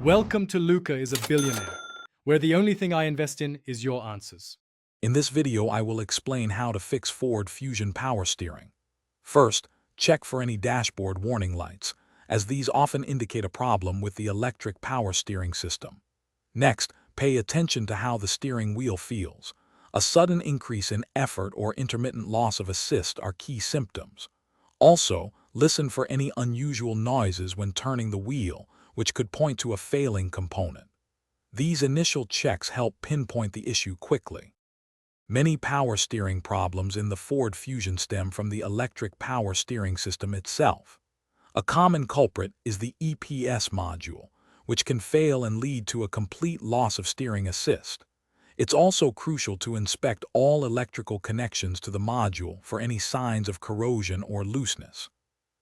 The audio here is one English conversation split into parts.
Welcome to Luca is a Billionaire, where the only thing I invest in is your answers. In this video, I will explain how to fix Ford Fusion power steering. First, check for any dashboard warning lights, as these often indicate a problem with the electric power steering system. Next, pay attention to how the steering wheel feels. A sudden increase in effort or intermittent loss of assist are key symptoms. Also, listen for any unusual noises when turning the wheel, which could point to a failing component. These initial checks help pinpoint the issue quickly. Many power steering problems in the Ford Fusion stem from the electric power steering system itself. A common culprit is the EPS module, which can fail and lead to a complete loss of steering assist. It's also crucial to inspect all electrical connections to the module for any signs of corrosion or looseness.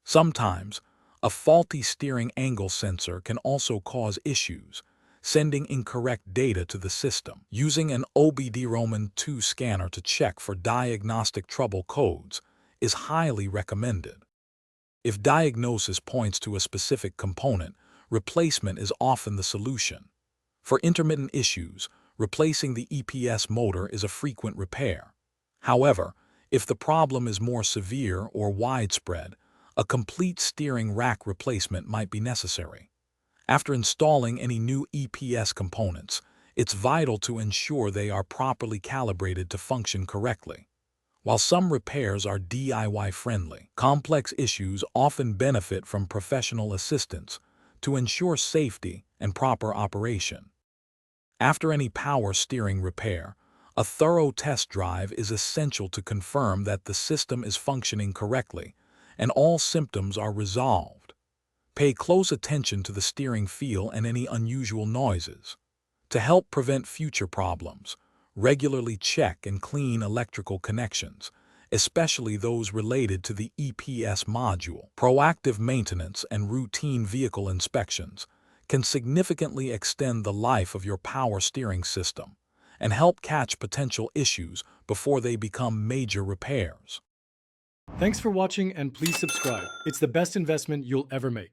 Sometimes, a faulty steering angle sensor can also cause issues, sending incorrect data to the system. Using an OBD-ROMAN2 scanner to check for diagnostic trouble codes is highly recommended. If diagnosis points to a specific component, replacement is often the solution. For intermittent issues, replacing the EPS motor is a frequent repair. However, if the problem is more severe or widespread, a complete steering rack replacement might be necessary. After installing any new EPS components, it's vital to ensure they are properly calibrated to function correctly. While some repairs are DIY-friendly, complex issues often benefit from professional assistance to ensure safety and proper operation. After any power steering repair, a thorough test drive is essential to confirm that the system is functioning correctly and all symptoms are resolved. Pay close attention to the steering feel and any unusual noises. To help prevent future problems, regularly check and clean electrical connections, especially those related to the EPS module. Proactive maintenance and routine vehicle inspections can significantly extend the life of your power steering system and help catch potential issues before they become major repairs. Thanks for watching and please subscribe. It's the best investment you'll ever make.